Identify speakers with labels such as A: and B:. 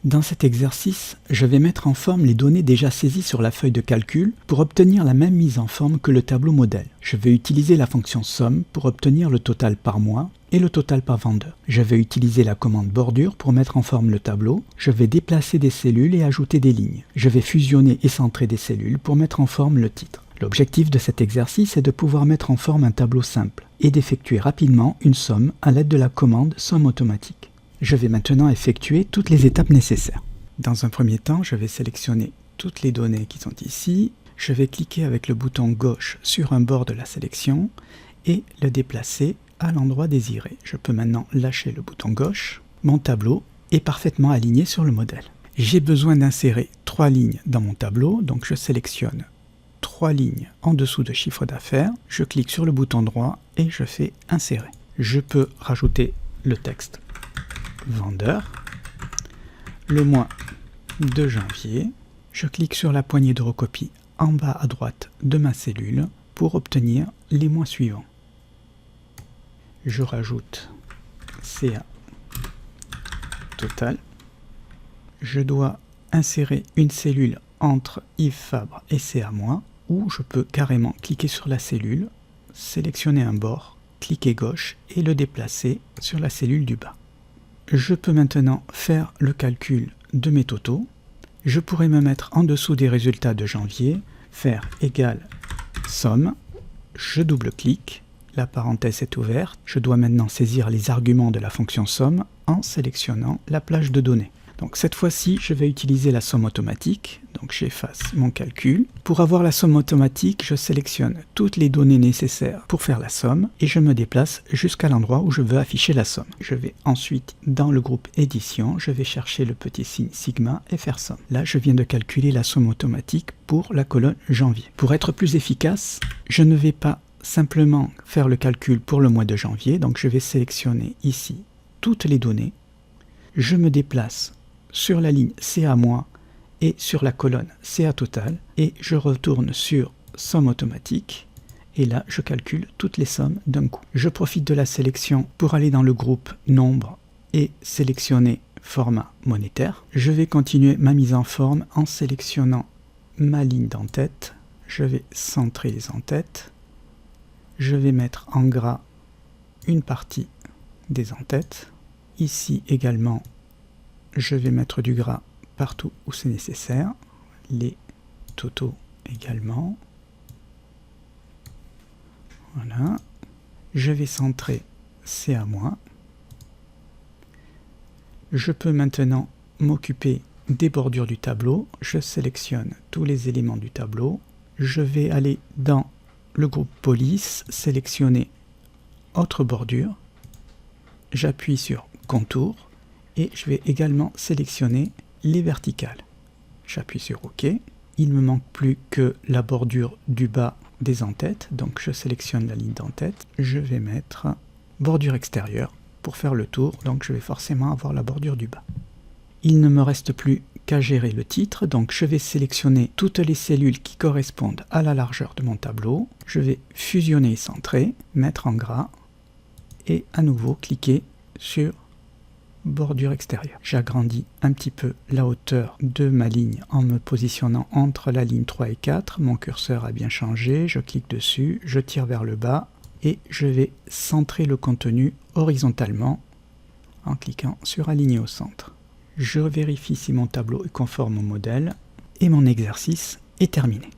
A: Dans cet exercice, je vais mettre en forme les données déjà saisies sur la feuille de calcul pour obtenir la même mise en forme que le tableau modèle. Je vais utiliser la fonction somme pour obtenir le total par mois et le total par vendeur. Je vais utiliser la commande bordure pour mettre en forme le tableau. Je vais déplacer des cellules et ajouter des lignes. Je vais fusionner et centrer des cellules pour mettre en forme le titre. L'objectif de cet exercice est de pouvoir mettre en forme un tableau simple et d'effectuer rapidement une somme à l'aide de la commande somme automatique. Je vais maintenant effectuer toutes les étapes nécessaires. Dans un premier temps, je vais sélectionner toutes les données qui sont ici. Je vais cliquer avec le bouton gauche sur un bord de la sélection et le déplacer à l'endroit désiré. Je peux maintenant lâcher le bouton gauche. Mon tableau est parfaitement aligné sur le modèle. J'ai besoin d'insérer 3 lignes dans mon tableau, donc je sélectionne 3 lignes en dessous de chiffre d'affaires. Je clique sur le bouton droit et je fais insérer. Je peux rajouter le texte vendeur, le mois de janvier. Je clique sur la poignée de recopie en bas à droite de ma cellule pour obtenir les mois suivants. Je rajoute CA total. Je dois insérer une cellule entre Yves Fabre et CA mois, ou je peux carrément cliquer sur la cellule, sélectionner un bord, cliquer gauche et le déplacer sur la cellule du bas. Je peux maintenant faire le calcul de mes totaux. Je pourrais me mettre en dessous des résultats de janvier, faire égal somme, je double-clique, la parenthèse est ouverte. Je dois maintenant saisir les arguments de la fonction somme en sélectionnant la plage de données. Donc cette fois-ci, je vais utiliser la somme automatique. Donc j'efface mon calcul. Pour avoir la somme automatique, je sélectionne toutes les données nécessaires pour faire la somme et je me déplace jusqu'à l'endroit où je veux afficher la somme. Je vais ensuite, dans le groupe édition, je vais chercher le petit signe sigma et faire somme. Là, je viens de calculer la somme automatique pour la colonne janvier. Pour être plus efficace, je ne vais pas simplement faire le calcul pour le mois de janvier. Donc je vais sélectionner ici toutes les données. Je me déplace sur la ligne CA mois et sur la colonne CA total et je retourne sur somme automatique et là je calcule toutes les sommes d'un coup. Je profite de la sélection pour aller dans le groupe nombre et sélectionner format monétaire. Je vais continuer ma mise en forme en sélectionnant ma ligne d'en-tête. Je vais centrer les en-têtes. Je vais mettre en gras une partie des en-têtes. Ici également, je vais mettre du gras partout où c'est nécessaire, les totaux également. Voilà. Je vais centrer CA mois. Je peux maintenant m'occuper des bordures du tableau. Je sélectionne tous les éléments du tableau. Je vais aller dans le groupe police, sélectionner autre bordure. J'appuie sur contour. Et je vais également sélectionner les verticales. J'appuie sur OK. Il ne me manque plus que la bordure du bas des en-têtes. Donc je sélectionne la ligne d'en-tête. Je vais mettre bordure extérieure pour faire le tour. Donc je vais forcément avoir la bordure du bas. Il ne me reste plus qu'à gérer le titre. Donc je vais sélectionner toutes les cellules qui correspondent à la largeur de mon tableau. Je vais fusionner et centrer, mettre en gras et à nouveau cliquer sur bordure extérieure. J'agrandis un petit peu la hauteur de ma ligne en me positionnant entre la ligne 3 et 4. Mon curseur a bien changé, je clique dessus, je tire vers le bas et je vais centrer le contenu horizontalement en cliquant sur aligner au centre. Je vérifie si mon tableau est conforme au modèle et mon exercice est terminé.